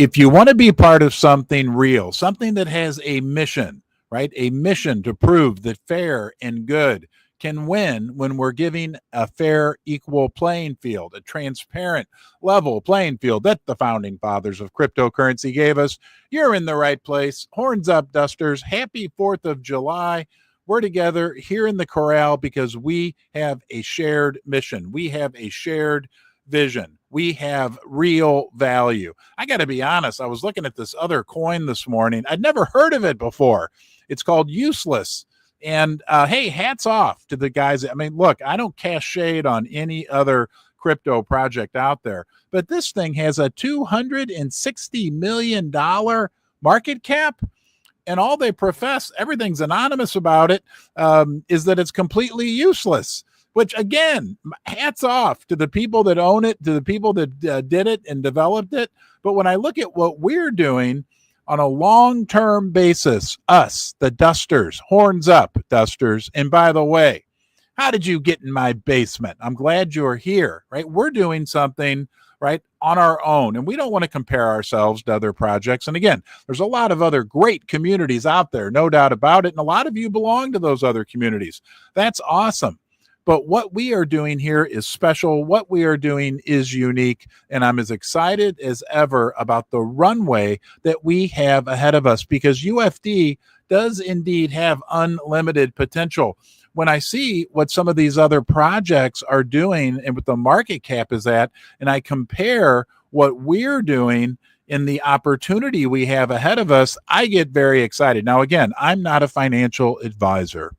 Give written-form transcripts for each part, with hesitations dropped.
If you want to be part of something real, something that has a mission, right? A mission to prove that fair and good can win when we're giving a fair, equal playing field, a transparent, level playing field that the founding fathers of cryptocurrency gave us. You're in the right place. Horns up, Dusters. Happy 4th of July. We're together here in the corral because we have a shared mission. We have a shared vision. We have real value. I got to be honest. I was looking at this other coin this morning. I'd never heard of it before. It's called Useless. And hey, hats off to the guys. I mean, look, I don't cast shade on any other crypto project out there, but this thing has a $260 million market cap. And all they profess, everything's anonymous about it, is that it's completely useless. Which, again, hats off to the people that own it, to the people that did it and developed it. But when I look at what we're doing on a long-term basis, us, the Dusters, horns up, Dusters. And by the way, how did you get in my basement? I'm glad you're here, right? We're doing something, right, on our own. And we don't want to compare ourselves to other projects. And again, there's a lot of other great communities out there, no doubt about it. And a lot of you belong to those other communities. That's awesome. But what we are doing here is special. What we are doing is unique. And I'm as excited as ever about the runway that we have ahead of us, because UFD does indeed have unlimited potential. When I see what some of these other projects are doing and what the market cap is at, and I compare what we're doing in the opportunity we have ahead of us, I get very excited. Now, again, I'm not a financial advisor.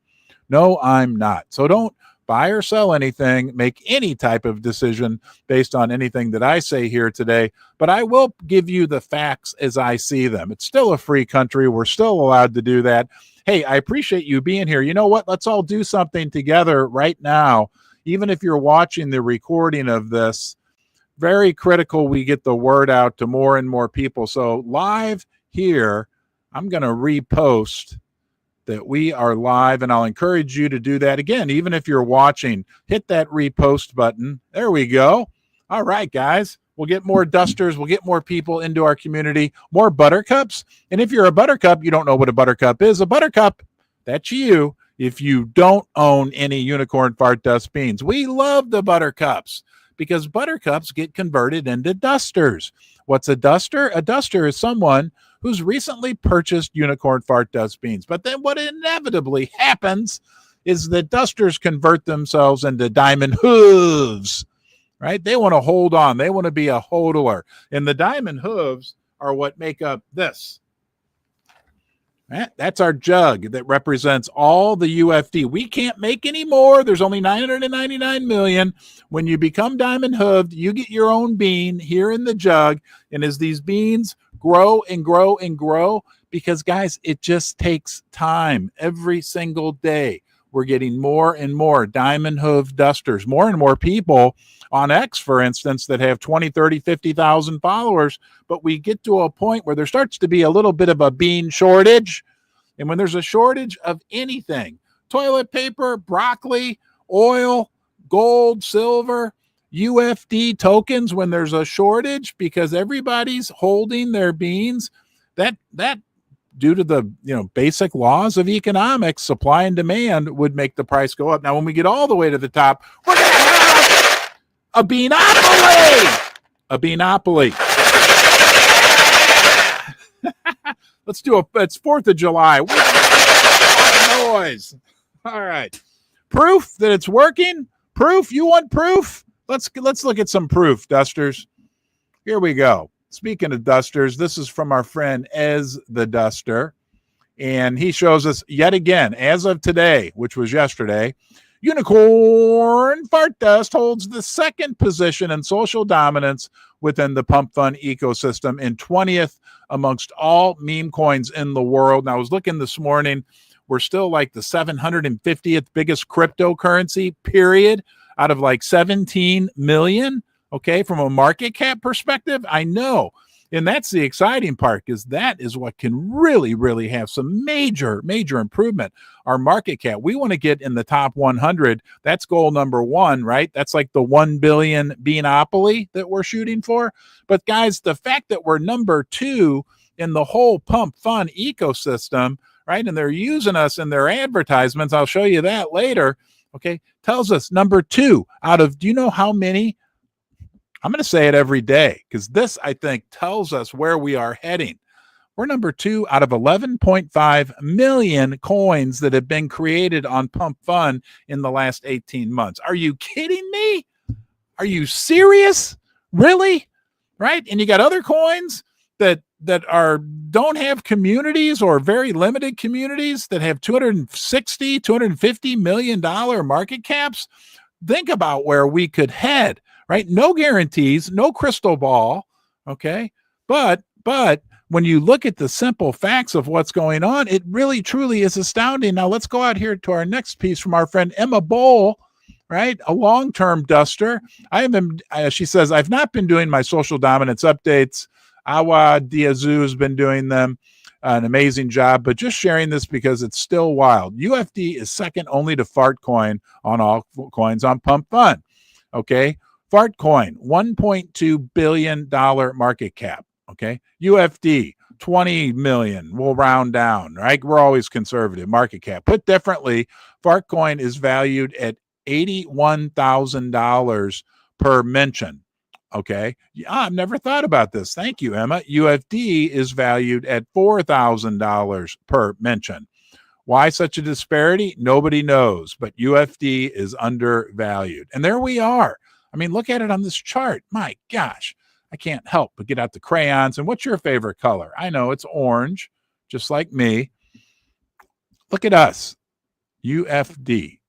No, I'm not. So don't buy or sell anything, make any type of decision based on anything that I say here today, but I will give you the facts as I see them. It's still a free country. We're still allowed to do that. Hey, I appreciate you being here. You know what? Let's all do something together right now. Even if you're watching the recording of this, very critical we get the word out to more and more people. So live here, I'm going to repost that we are live, and I'll encourage you to do that. Again, even if you're watching, hit that repost button. There we go. All right, guys. We'll get more Dusters. We'll get more people into our community, more buttercups. And if you're a buttercup, you don't know what a buttercup is. A buttercup, that's you if you don't own any unicorn fart dust beans. We love the buttercups because buttercups get converted into Dusters. What's a Duster? A Duster is someone who's recently purchased unicorn fart dust beans. But then what inevitably happens is that Dusters convert themselves into diamond hooves, right? They want to hold on. They want to be a hodler. And the diamond hooves are what make up this. That's our jug that represents all the UFD. We can't make any more. There's only 999 million. When you become diamond hooved, you get your own bean here in the jug. And as these beans grow and grow and grow, because guys, it just takes time. Every single day, we're getting more and more diamond hoof Dusters, more and more people on X, for instance, that have 20, 30, 50,000 followers. But we get to a point where there starts to be a little bit of a bean shortage. And when there's a shortage of anything, toilet paper, broccoli, oil, gold, silver, UFD tokens, when there's a shortage because everybody's holding their beans, that due to the basic laws of economics, supply and demand would make the price go up. Now, when we get all the way to the top, we're going to have a beanopoly. A beanopoly. Let's do it's 4th of July. Noise. All right. Proof that it's working? Proof? You want proof? Let's look at some proof, Dusters. Here we go. Speaking of Dusters, this is from our friend Ez the Duster. And he shows us yet again, as of today, which was yesterday, unicorn fart dust holds the second position in social dominance within the PumpFun ecosystem and 20th amongst all meme coins in the world. And I was looking this morning, we're still like the 750th biggest cryptocurrency, period, out of like 17 million. Okay, from a market cap perspective, I know And that's the exciting part, because that is what can really, really have some major, major improvement. Our market cap, we want to get in the top 100. That's goal number one, right? That's like the 1 billion beanopoly that we're shooting for. But guys, the fact that we're number 2 in the whole PumpFun ecosystem, right? And they're using us in their advertisements, I'll show you that later, okay, tells us number 2 out of, do you know how many? I'm going to say it every day, because this, I think, tells us where we are heading. We're number 2 out of 11.5 million coins that have been created on PumpFun in the last 18 months. Are you kidding me? Are you serious? Really? Right? And you got other coins that don't have communities, or very limited communities, that have 260, $250 million market caps. Think about where we could head. Right? No guarantees, no crystal ball. Okay. But when you look at the simple facts of what's going on, it really, truly is astounding. Now let's go out here to our next piece from our friend Emma Bowl, right? A long-term duster. She says, I've not been doing my social dominance updates. Awa Diazu has been doing them. An amazing job, but just sharing this because it's still wild. UFD is second only to Fartcoin on all coins on PumpFun. Okay. Fartcoin, $1.2 billion market cap. Okay. UFD, 20 million. We'll round down, right? We're always conservative market cap. Put differently, Fartcoin is valued at $81,000 per mention. Okay. Yeah, I've never thought about this. Thank you, Emma. UFD is valued at $4,000 per mention. Why such a disparity? Nobody knows, but UFD is undervalued. And there we are. I mean, look at it on this chart. My gosh, I can't help but get out the crayons. And what's your favorite color? I know it's orange, just like me. Look at us, UFD.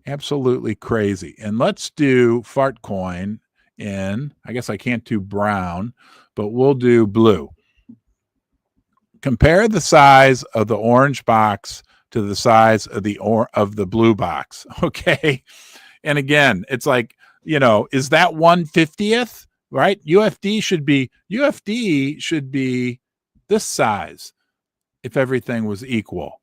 Absolutely crazy. And let's do Fartcoin in, I guess I can't do brown, but we'll do blue. Compare the size of the orange box to the size of the blue box. Okay. And again, it's like, is that 1/50th, right? UFD should be this size if everything was equal.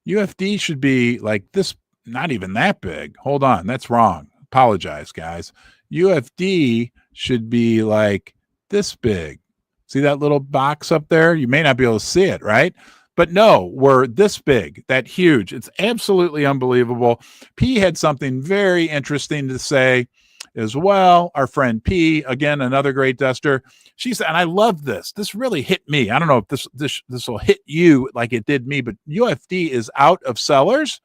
UFD should be like this, not even that big. Hold on, that's wrong. Apologize, guys. UFD should be like this big. See that little box up there? You may not be able to see it, right? But no, we're this big, that huge. It's absolutely unbelievable. P had something very interesting to say as well. Our friend P, again, another great duster. She said, and I love this. This really hit me. I don't know if this will hit you like it did me, but UFD is out of sellers.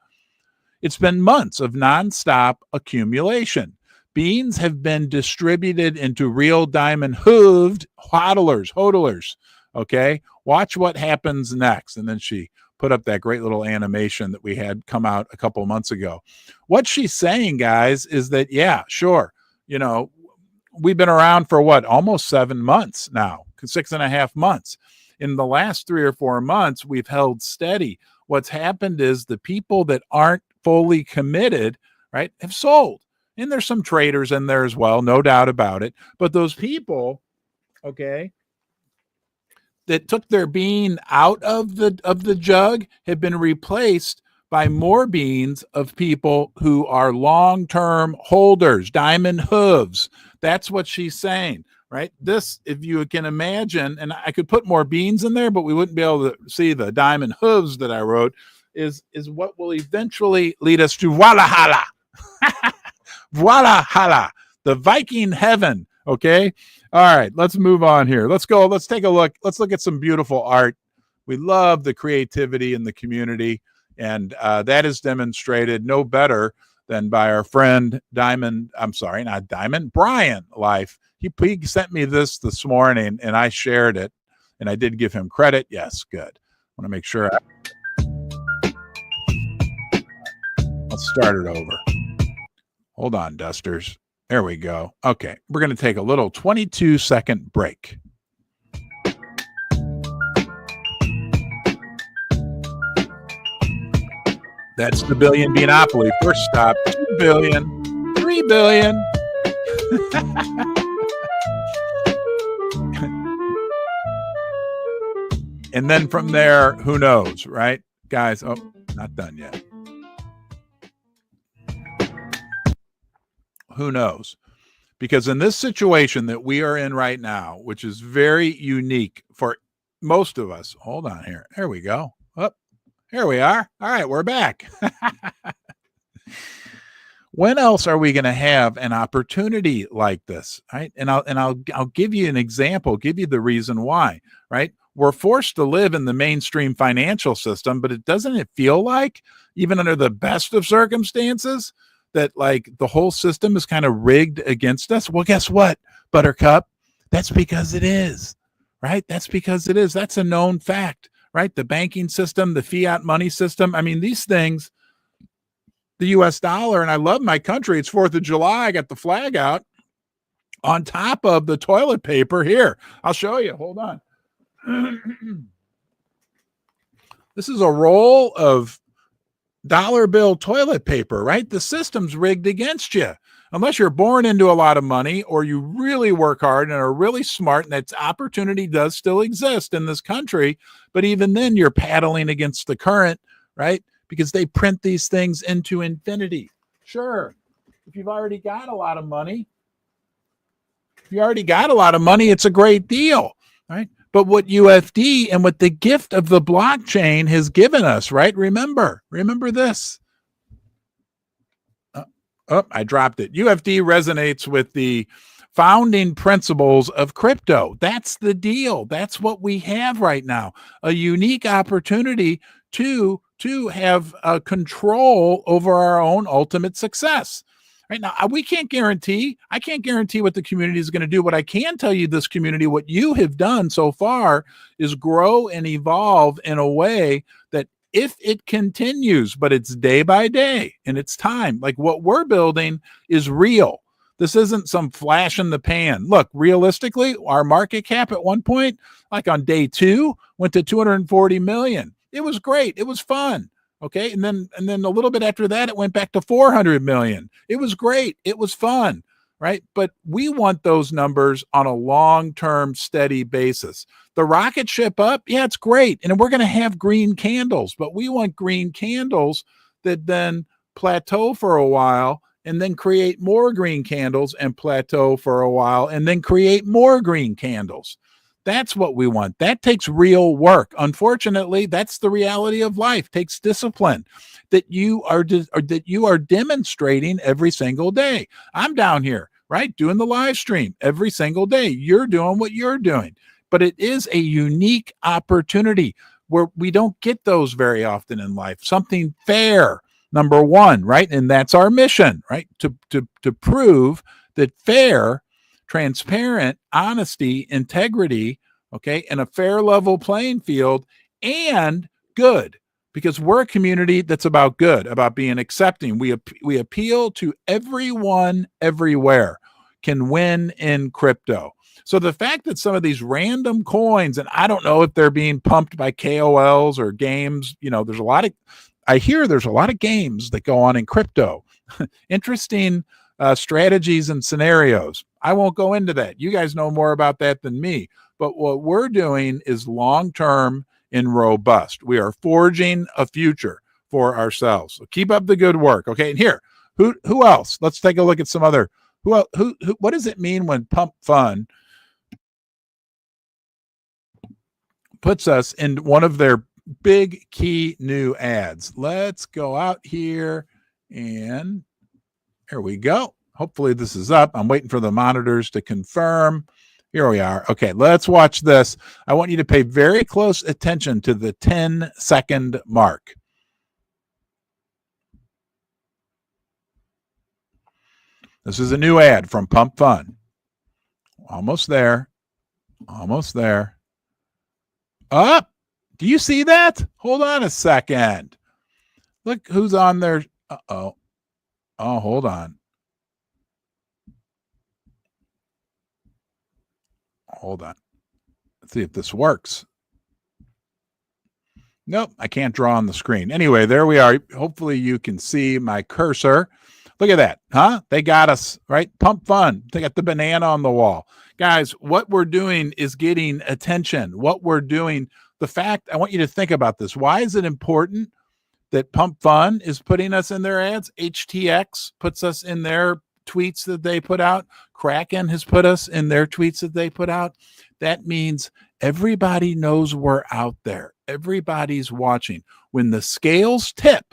It's been months of nonstop accumulation. Beans have been distributed into real diamond hooved hodlers. Okay, watch what happens next. And then she put up that great little animation that we had come out a couple months ago. What she's saying, guys, is that, yeah, sure, we've been around for what, almost 7 months now, 6.5 months. In the last 3 or 4 months, we've held steady. What's happened is the people that aren't fully committed, right, have sold. And there's some traders in there as well, no doubt about it. But those people, okay, that took their bean out of the jug have been replaced by more beans of people who are long-term holders, diamond hooves. That's what she's saying, right? This, if you can imagine, and I could put more beans in there, but we wouldn't be able to see the diamond hooves that I wrote, is what will eventually lead us to Valhalla. Valhalla, the Viking heaven, okay? All right, let's move on here. Let's go. Let's take a look. Let's look at some beautiful art. We love the creativity in the community, and that is demonstrated no better than by our friend Brian Life. He sent me this morning, and I shared it, and I did give him credit. Yes, good. I want to make sure. Let's start it over. Hold on, dusters. There we go. Okay, we're going to take a little 22-second break. That's the billion beanopoly. First stop, 2 billion, 3 billion. And then from there, who knows, right? Guys, oh, not done yet. Who knows? Because in this situation that we are in right now, which is very unique for most of us, hold on here. There we go. Oh, here we are. All right, we're back. When else are we going to have an opportunity like this, right? And I'll give you an example, give you the reason why, right? We're forced to live in the mainstream financial system, but doesn't it feel like, even under the best of circumstances, that like the whole system is kind of rigged against us? Well, guess what, Buttercup? That's because it is, right? That's because it is. That's a known fact, right? The banking system, the fiat money system. I mean, these things, the US dollar, and I love my country. It's 4th of July. I got the flag out on top of the toilet paper here. I'll show you. Hold on. This is a roll of dollar bill toilet paper, right? The system's rigged against you. Unless you're born into a lot of money or you really work hard and are really smart, and that opportunity does still exist in this country. But even then, you're paddling against the current, right? Because they print these things into infinity. Sure, if you've already got a lot of money, it's a great deal, right? But what UFD and what the gift of the blockchain has given us, right? Remember this. Oh, I dropped it. UFD resonates with the founding principles of crypto. That's the deal. That's what we have right now. A unique opportunity to have control over our own ultimate success. Right now, I can't guarantee what the community is going to do. What I can tell you, this community, what you have done so far is grow and evolve in a way that, if it continues, but it's day by day and it's time, like what we're building is real. This isn't some flash in the pan. Look, realistically, our market cap at one point, like on day 2, went to 240 million. It was great. It was fun. Okay. And then a little bit after that, it went back to 400 million. It was great. It was fun. Right. But we want those numbers on a long-term steady basis. The rocket ship up. Yeah, it's great. And we're going to have green candles, but we want green candles that then plateau for a while and then create more green candles and plateau for a while and then create more green candles. That's what we want. That takes real work. Unfortunately, that's the reality of life. It takes discipline that you are demonstrating every single day. I'm down here, right, doing the live stream every single day. You're doing what you're doing. But it is a unique opportunity where we don't get those very often in life. Something fair, number one, right? And that's our mission, right? To prove that fair, transparent, honesty, integrity, okay, and a fair level playing field, and good, because we're a community that's about good, about being accepting. We appeal to everyone, everywhere, can win in crypto. So the fact that some of these random coins, and I don't know if they're being pumped by KOLs or games, I hear there's a lot of games that go on in crypto. Interesting strategies and scenarios. I won't go into that. You guys know more about that than me. But what we're doing is long-term and robust. We are forging a future for ourselves. So keep up the good work. Okay. And here, who else? Let's take a look at some other. Who what does it mean when PumpFun puts us in one of their big key new ads? Let's go out here, and here we go. Hopefully this is up. I'm waiting for the monitors to confirm. Here we are. Okay, let's watch this. I want you to pay very close attention to the 10-second mark. This is a new ad from PumpFun. Almost there. Almost there. Up. Do you see that? Hold on a second. Look who's on there. Uh-oh. Oh, hold on. Hold on. Let's see if this works. Nope, I can't draw on the screen. Anyway, there we are. Hopefully you can see my cursor. Look at that, huh? They got us, right? Pump Fun. They got the banana on the wall. Guys, what we're doing is getting attention. What we're doing, the fact, I want you to think about this. Why is it important that Pump Fun is putting us in their ads? HTX puts us in their tweets that they put out. Kraken has put us in their tweets that they put out. That means everybody knows we're out there. Everybody's watching. When the scales tip,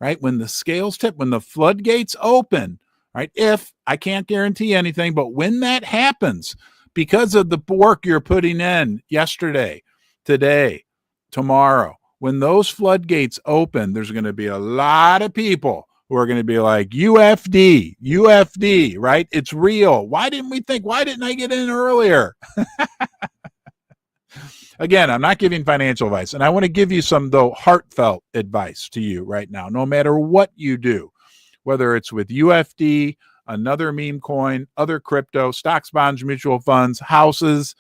right? When the scales tip, when the floodgates open, right? If, I can't guarantee anything, but when that happens, because of the work you're putting in yesterday, today, tomorrow, when those floodgates open, there's going to be a lot of people who are going to be like, UFD, right? It's real. Why didn't I get in earlier? Again, I'm not giving financial advice, and I want to give you some, though, heartfelt advice to you right now, no matter what you do, whether it's with UFD, another meme coin, other crypto, stocks, bonds, mutual funds, houses,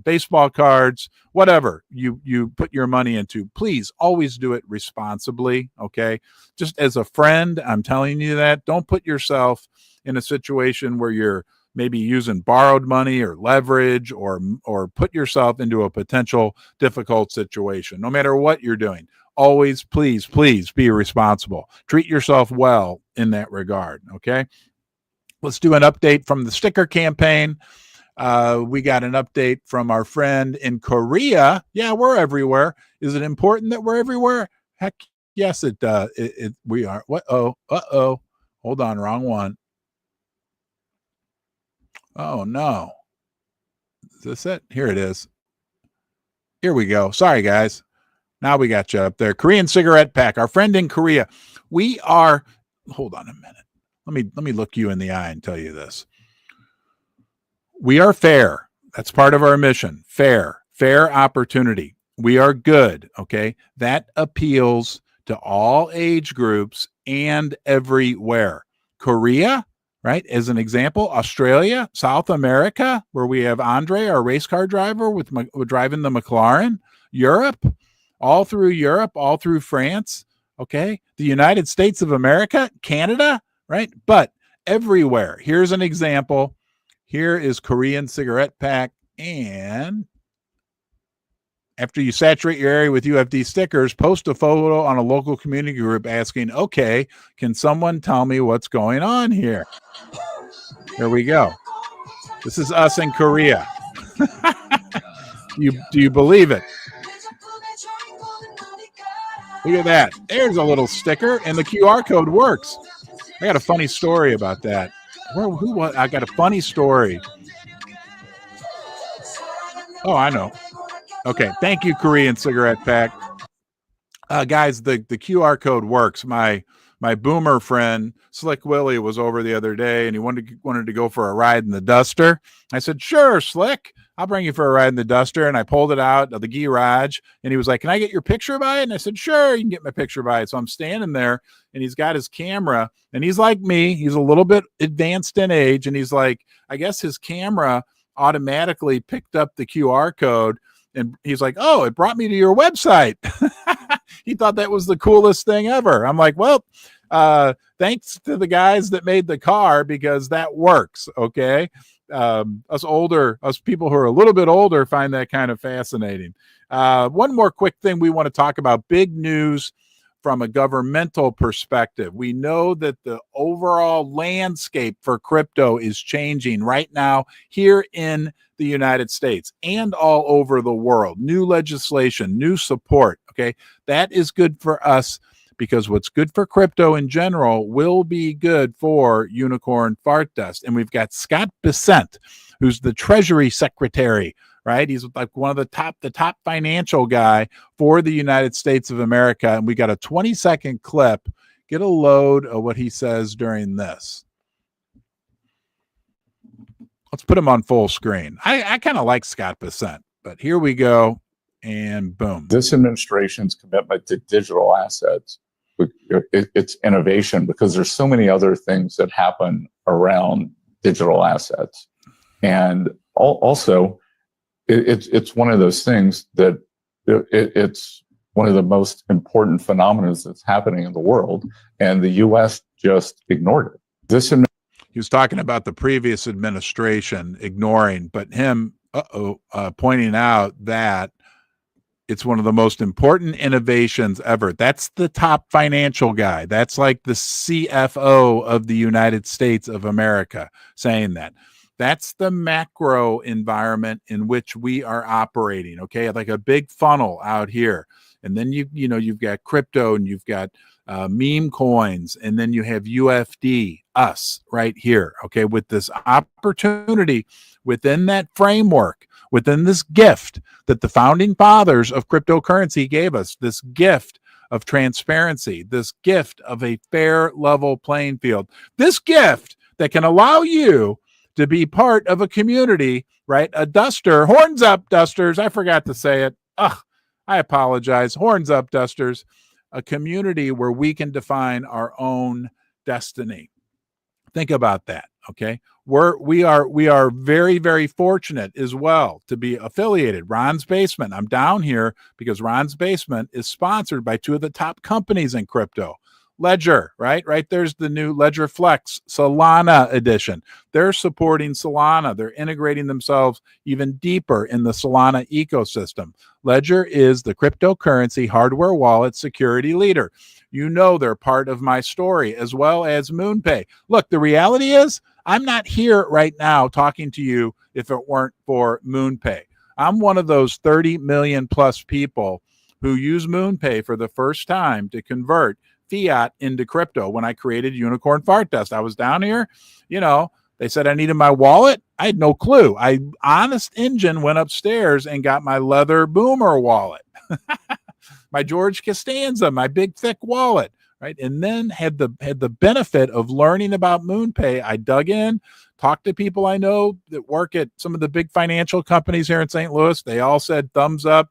baseball cards, whatever you put your money into, please always do it responsibly, okay? Just as a friend, I'm telling you that. Don't put yourself in a situation where you're maybe using borrowed money or leverage or put yourself into a potential difficult situation. No matter what you're doing, always, please be responsible. Treat yourself well in that regard, okay? Let's do an update from the sticker campaign. We got an update from our friend in Korea. Yeah, we're everywhere. Is it important that we're everywhere? Heck, yes, we are. What? Uh-oh. Hold on, wrong one. Oh, no. Is this it? Here it is. Here we go. Sorry, guys. Now we got you up there. Korean cigarette pack. Our friend in Korea. We are, hold on a minute. Let me look you in the eye and tell you this. We are fair. That's part of our mission. Fair opportunity. We are good. Okay. That appeals to all age groups and everywhere. Korea, right? As an example, Australia, South America, where we have Andre, our race car driver with driving the McLaren, Europe, all through France. Okay. The United States of America, Canada, right? But everywhere. Here's an example. Here is Korean cigarette pack. And after you saturate your area with UFD stickers, post a photo on a local community group asking, okay, can someone tell me what's going on here? There we go. This is us in Korea. Do you believe it? Look at that. There's a little sticker, and the QR code works. I got a funny story about that. I got a funny story. Oh, I know. Okay. Thank you, Korean cigarette pack. Guys, the QR code works. My boomer friend, Slick Willie, was over the other day, and he wanted to go for a ride in the Duster. I said, sure, Slick. I'll bring you for a ride in the Duster. And I pulled it out of the garage, and he was like, can I get your picture by it? And I said, sure, you can get my picture by it. So I'm standing there, and he's got his camera, and he's like me. He's a little bit advanced in age, and he's like, I guess his camera automatically picked up the QR code, and he's like, oh, it brought me to your website. He thought that was the coolest thing ever. I'm like, well, thanks to the guys that made the car, because that works. Okay. Us people who are a little bit older find that kind of fascinating. One more quick thing we want to talk about. Big news from a governmental perspective. We know that the overall landscape for crypto is changing right now here in the United States and all over the world. New legislation, new support. Okay. That is good for us, because what's good for crypto in general will be good for Unicorn Fart Dust. And we've got Scott Bessent, who's the Treasury Secretary, right? He's like one of the top financial guy for the United States of America. And we got a 20-second clip. Get a load of what he says during this. Let's put him on full screen. I kind of like Scott Bessent, but here we go. And boom. This administration's commitment to digital assets, it's innovation, because there's so many other things that happen around digital assets. And also, it's one of those things that it's one of the most important phenomena that's happening in the world, and the U.S. just ignored it. He was talking about the previous administration ignoring, but him pointing out that it's one of the most important innovations ever. That's the top financial guy. That's like the CFO of the United States of America saying that. That's the macro environment in which we are operating, okay? Like a big funnel out here. And then you've got crypto, and you've got meme coins, and then you have UFD, us right here, okay, with this opportunity within that framework, within this gift that the founding fathers of cryptocurrency gave us, this gift of transparency, this gift of a fair, level playing field, this gift that can allow you to be part of a community, right? A duster, horns up, dusters. I forgot to say it. Ugh, I apologize. Horns up, dusters. A community where we can define our own destiny. Think about that, okay? We are very, very fortunate as well to be affiliated. Ron's Basement. I'm down here because Ron's Basement is sponsored by two of the top companies in crypto. Ledger, right? There's the new Ledger Flex Solana edition. They're supporting Solana. They're integrating themselves even deeper in the Solana ecosystem. Ledger is the cryptocurrency hardware wallet security leader. You know they're part of my story, as well as MoonPay. Look, the reality is I'm not here right now talking to you if it weren't for MoonPay. I'm one of those 30 million plus people who use MoonPay for the first time to convert fiat into crypto. When I created Unicorn Fart Dust, I was down here, they said I needed my wallet. I had no clue. Honest Engine went upstairs and got my leather boomer wallet, my George Costanza, my big thick wallet, right? And then had the benefit of learning about MoonPay. I dug in, talked to people I know that work at some of the big financial companies here in St. Louis. They all said thumbs up.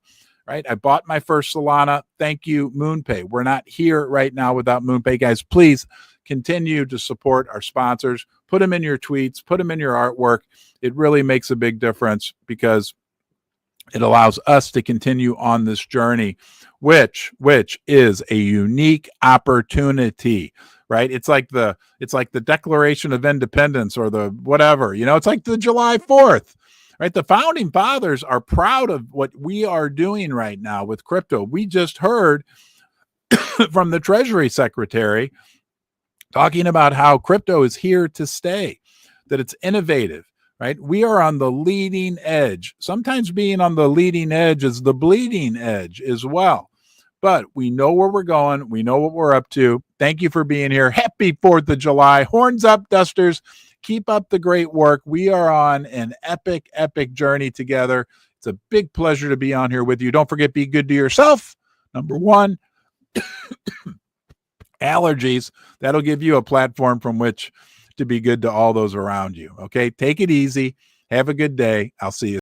Right? I bought my first Solana. Thank you, MoonPay. We're not here right now without MoonPay. Guys, please continue to support our sponsors. Put them in your tweets. Put them in your artwork. It really makes a big difference because it allows us to continue on this journey, which is a unique opportunity. Right? It's like the Declaration of Independence or the whatever. It's like the July 4th. Right, the founding fathers are proud of what we are doing right now with crypto. We just heard from the Treasury Secretary talking about how crypto is here to stay, that it's innovative, right? We are on the leading edge. Sometimes being on the leading edge is the bleeding edge as well. But we know where we're going. We know what we're up to. Thank you for being here. Happy 4th of July. Horns up, dusters. Keep up the great work. We are on an epic, epic journey together. It's a big pleasure to be on here with you. Don't forget, be good to yourself. Number one, allergies. That'll give you a platform from which to be good to all those around you. Okay, take it easy. Have a good day. I'll see you.